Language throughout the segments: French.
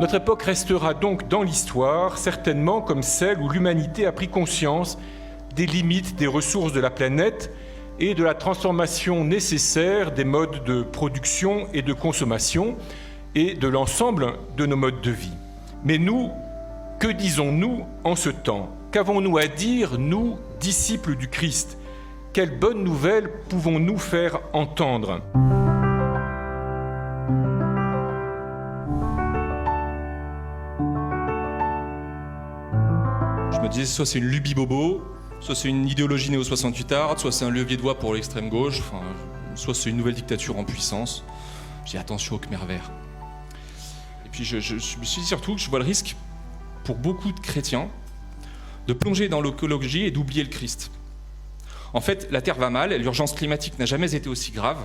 Notre époque restera donc dans l'histoire, certainement comme celle où l'humanité a pris conscience des limites des ressources de la planète et de la transformation nécessaire des modes de production et de consommation et de l'ensemble de nos modes de vie. Mais nous, que disons-nous en ce temps ? Qu'avons-nous à dire, nous, disciples du Christ ? Quelles bonnes nouvelles pouvons-nous faire entendre ? Je me disais, soit c'est une lubie bobo, soit c'est une idéologie néo-68arde, soit c'est un levier de voix pour l'extrême gauche, soit c'est une nouvelle dictature en puissance. Je dis attention au Khmer vert. Et puis je me suis dit surtout que je vois le risque, pour beaucoup de chrétiens, de plonger dans l'écologie et d'oublier le Christ. En fait, la Terre va mal, l'urgence climatique n'a jamais été aussi grave,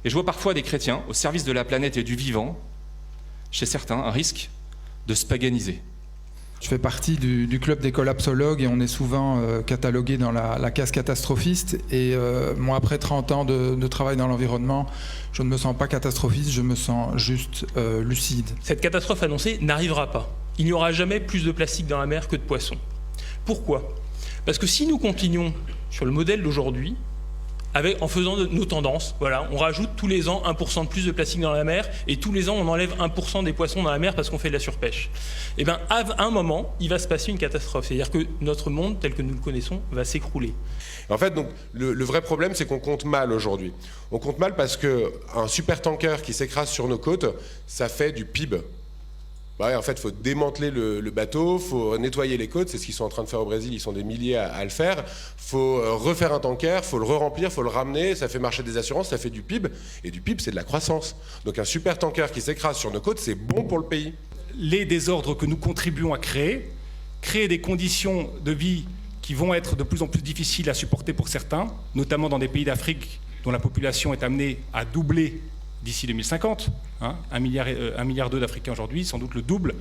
et je vois parfois des chrétiens, au service de la planète et du vivant, chez certains, un risque de se paganiser. Je fais partie du club des collapsologues et on est souvent catalogué dans la case catastrophiste. Et moi, après 30 ans de travail dans l'environnement, je ne me sens pas catastrophiste, je me sens juste lucide. Cette catastrophe annoncée n'arrivera pas. Il n'y aura jamais plus de plastique dans la mer que de poissons. Pourquoi ? Parce que si nous continuons sur le modèle d'aujourd'hui, en faisant nos tendances, voilà, on rajoute tous les ans 1% de plus de plastique dans la mer et tous les ans on enlève 1% des poissons dans la mer parce qu'on fait de la surpêche. Et bien à un moment, il va se passer une catastrophe. C'est-à-dire que notre monde, tel que nous le connaissons, va s'écrouler. En fait, donc, le vrai problème, c'est qu'on compte mal aujourd'hui. On compte mal parce qu'un supertanker qui s'écrase sur nos côtes, ça fait du PIB. Ouais, en fait, il faut démanteler le bateau, il faut nettoyer les côtes, c'est ce qu'ils sont en train de faire au Brésil, ils sont des milliers à le faire. Il faut refaire un tanker, il faut le re-remplir, il faut le ramener, ça fait marcher des assurances, ça fait du PIB. Et du PIB, c'est de la croissance. Donc un super tanker qui s'écrase sur nos côtes, c'est bon pour le pays. Les désordres que nous contribuons à créer des conditions de vie qui vont être de plus en plus difficiles à supporter pour certains, notamment dans des pays d'Afrique dont la population est amenée à doubler d'ici 2050, 1,2 milliard d'Africains aujourd'hui, sans doute le double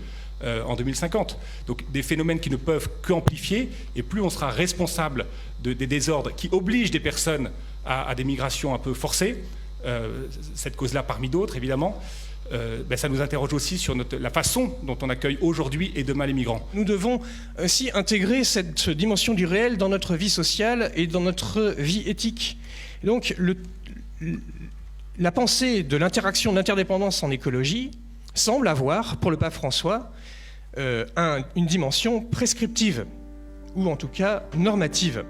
en 2050. Donc des phénomènes qui ne peuvent qu'amplifier, et plus on sera responsable des désordres qui obligent des personnes à des migrations un peu forcées, cette cause-là parmi d'autres évidemment, ça nous interroge aussi sur la façon dont on accueille aujourd'hui et demain les migrants. Nous devons ainsi intégrer cette dimension du réel dans notre vie sociale et dans notre vie éthique. Et donc la pensée de l'interaction, de l'interdépendance en écologie semble avoir, pour le pape François, une dimension prescriptive, ou en tout cas normative.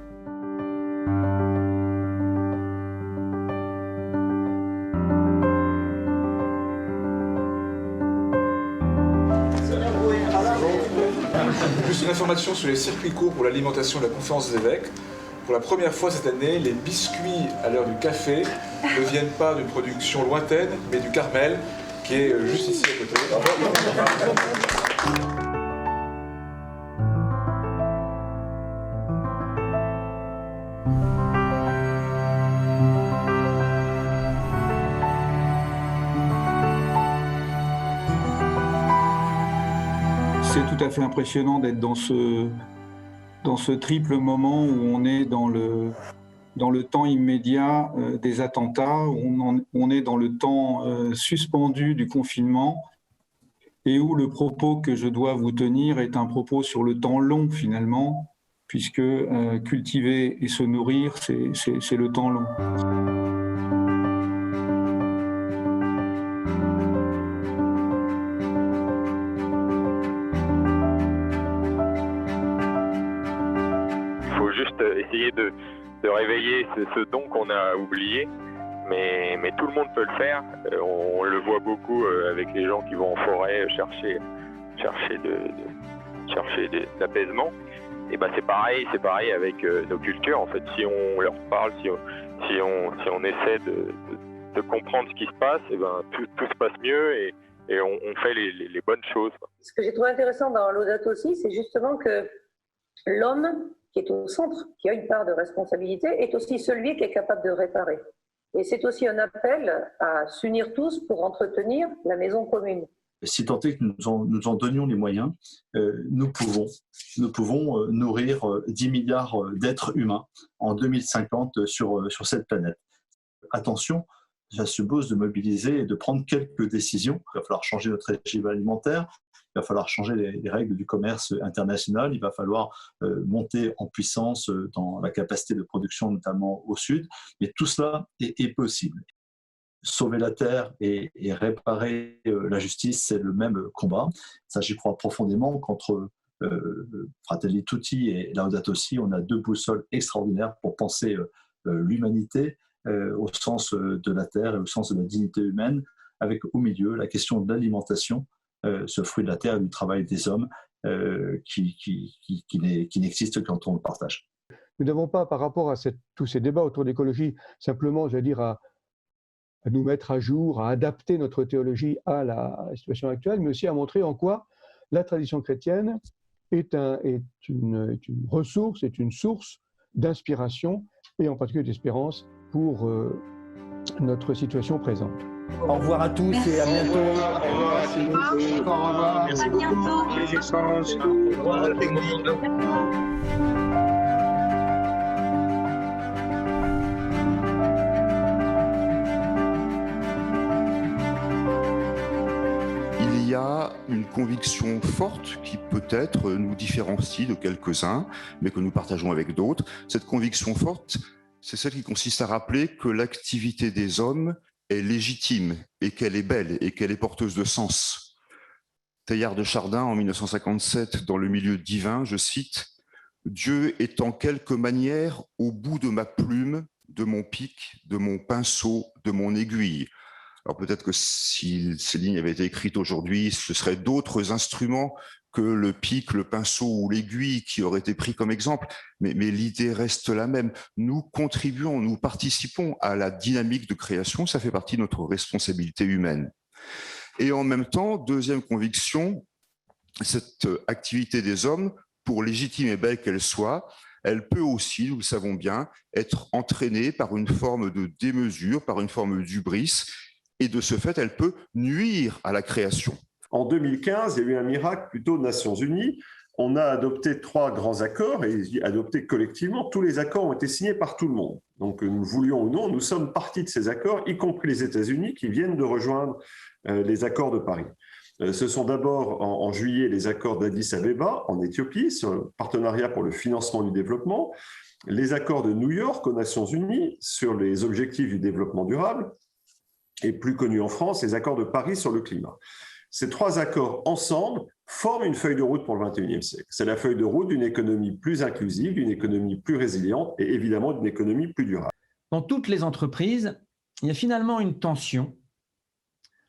Juste une information sur les circuits courts pour l'alimentation de la conférence des évêques. Pour la première fois cette année, les biscuits à l'heure du café ne viennent pas d'une production lointaine, mais du Carmel, qui est juste ici à côté. C'est tout à fait impressionnant d'être dans ce triple moment où on est dans le temps immédiat des attentats, où on est dans le temps suspendu du confinement, et où le propos que je dois vous tenir est un propos sur le temps long finalement, puisque cultiver et se nourrir, c'est le temps long. Essayer de réveiller ce don qu'on a oublié, mais tout le monde peut le faire. On le voit beaucoup avec les gens qui vont en forêt chercher de l'apaisement. Et c'est pareil avec nos cultures. En fait, si on leur parle, si on essaie de comprendre ce qui se passe, tout se passe mieux et on fait les bonnes choses. Ce que j'ai trouvé intéressant dans Laudato Si, c'est justement que l'homme qui est au centre, qui a une part de responsabilité, est aussi celui qui est capable de réparer. Et c'est aussi un appel à s'unir tous pour entretenir la maison commune. Si tant est que nous en donnions les moyens, nous pouvons nourrir 10 milliards d'êtres humains en 2050 sur cette planète. Attention, ça suppose de mobiliser et de prendre quelques décisions. Il va falloir changer notre régime alimentaire, il va falloir changer les règles du commerce international, il va falloir monter en puissance dans la capacité de production, notamment au sud. Mais tout cela est possible. Sauver la terre et réparer la justice, c'est le même combat. Ça, j'y crois profondément qu'entre Fratelli Tutti et Laudato Si, on a deux boussoles extraordinaires pour penser l'humanité au sens de la terre et au sens de la dignité humaine, avec au milieu la question de l'alimentation, ce fruit de la terre et du travail des hommes qui n'existe que quand on le partage. Nous n'avons pas, par rapport à tous ces débats autour de l'écologie, simplement, j'allais dire, à nous mettre à jour, à adapter notre théologie à la situation actuelle, mais aussi à montrer en quoi la tradition chrétienne est une ressource, est une source d'inspiration et en particulier d'espérance pour notre situation présente. Au revoir à tous. Merci. Et à bientôt. Au revoir. Merci beaucoup pour les échanges. Au revoir à tout le monde. Il y a une conviction forte qui peut-être nous différencie de quelques-uns, mais que nous partageons avec d'autres. Cette conviction forte, c'est celle qui consiste à rappeler que l'activité des hommes est légitime et qu'elle est belle et qu'elle est porteuse de sens. Teilhard de Chardin, en 1957, dans Le milieu divin, je cite « Dieu est en quelque manière au bout de ma plume, de mon pic, de mon pinceau, de mon aiguille ». Alors peut-être que si ces lignes avaient été écrites aujourd'hui, ce seraient d'autres instruments que le pic, le pinceau ou l'aiguille qui auraient été pris comme exemple, mais l'idée reste la même. Nous contribuons, nous participons à la dynamique de création, ça fait partie de notre responsabilité humaine. Et en même temps, deuxième conviction, cette activité des hommes, pour légitime et belle qu'elle soit, elle peut aussi, nous le savons bien, être entraînée par une forme de démesure, par une forme d'hubris, et de ce fait, elle peut nuire à la création. En 2015, il y a eu un miracle plutôt aux Nations Unies. On a adopté 3 grands accords et adopté collectivement. Tous les accords ont été signés par tout le monde. Donc, que nous voulions ou non, nous sommes partie de ces accords, y compris les États-Unis qui viennent de rejoindre les accords de Paris. Ce sont d'abord en juillet les accords d'Addis Abeba en Éthiopie sur le partenariat pour le financement du développement, les accords de New York aux Nations Unies sur les objectifs du développement durable et plus connus en France, les accords de Paris sur le climat. Ces 3 accords ensemble forment une feuille de route pour le XXIe siècle. C'est la feuille de route d'une économie plus inclusive, d'une économie plus résiliente et évidemment d'une économie plus durable. Dans toutes les entreprises, il y a finalement une tension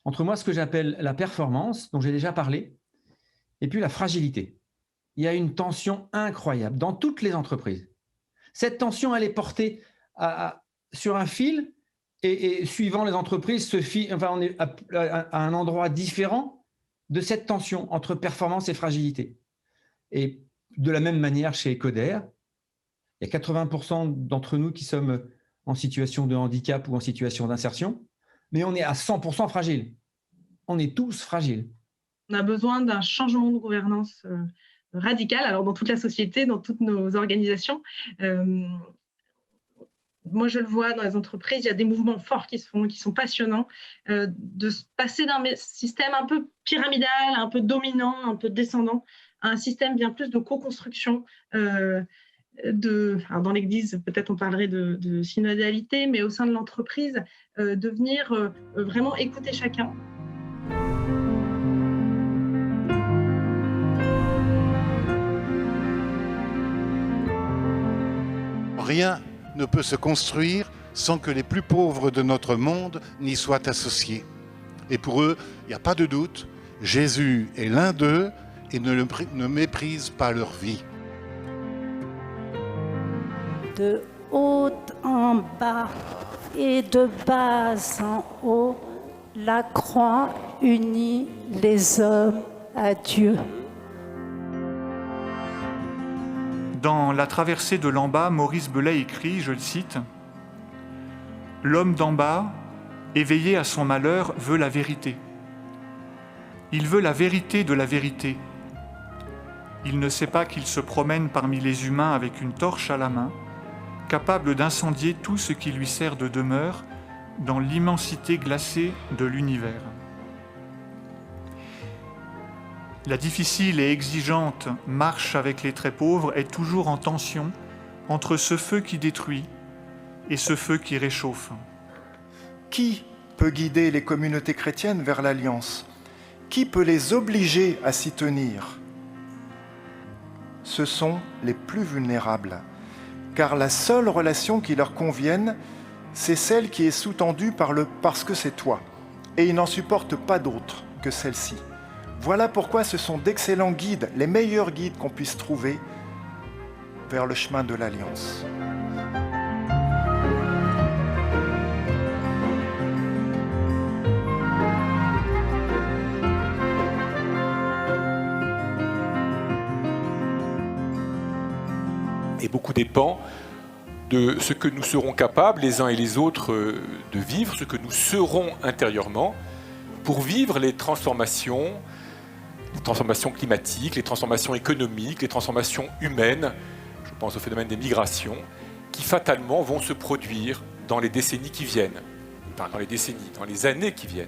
entre moi, ce que j'appelle la performance, dont j'ai déjà parlé, et puis la fragilité. Il y a une tension incroyable dans toutes les entreprises. Cette tension, elle est portée sur un fil et suivant les entreprises, on est à un endroit différent de cette tension entre performance et fragilité. Et de la même manière, chez Coder, il y a 80% d'entre nous qui sommes en situation de handicap ou en situation d'insertion, mais on est à 100% fragile. On est tous fragiles. On a besoin d'un changement de gouvernance radical, alors dans toute la société, dans toutes nos organisations. Moi, je le vois dans les entreprises, il y a des mouvements forts qui sont passionnants, de se passer d'un système un peu pyramidal, un peu dominant, un peu descendant, à un système bien plus de co-construction. Alors dans l'Église, peut-être on parlerait de synodalité, mais au sein de l'entreprise, de venir vraiment écouter chacun. Rien ne peut se construire sans que les plus pauvres de notre monde n'y soient associés. Et pour eux, il n'y a pas de doute, Jésus est l'un d'eux et ne méprise pas leur vie. De haut en bas et de bas en haut, la croix unit les hommes à Dieu. Dans La traversée de l'en bas, Maurice Belay écrit, je le cite, « L'homme d'en bas, éveillé à son malheur, veut la vérité. Il veut la vérité de la vérité. Il ne sait pas qu'il se promène parmi les humains avec une torche à la main, capable d'incendier tout ce qui lui sert de demeure, dans l'immensité glacée de l'univers. La difficile et exigeante marche avec les très pauvres est toujours en tension entre ce feu qui détruit et ce feu qui réchauffe. Qui peut guider les communautés chrétiennes vers l'alliance? Qui peut les obliger à s'y tenir? Ce sont les plus vulnérables, car la seule relation qui leur convienne, c'est celle qui est sous-tendue par le « parce que c'est toi », et ils n'en supportent pas d'autre que celle-ci. Voilà pourquoi ce sont d'excellents guides, les meilleurs guides qu'on puisse trouver vers le chemin de l'alliance. Et beaucoup dépend de ce que nous serons capables, les uns et les autres, de vivre, ce que nous serons intérieurement, pour vivre les transformations climatiques, les transformations économiques, les transformations humaines, je pense au phénomène des migrations, qui fatalement vont se produire dans les décennies qui viennent, enfin dans les décennies, dans les années qui viennent.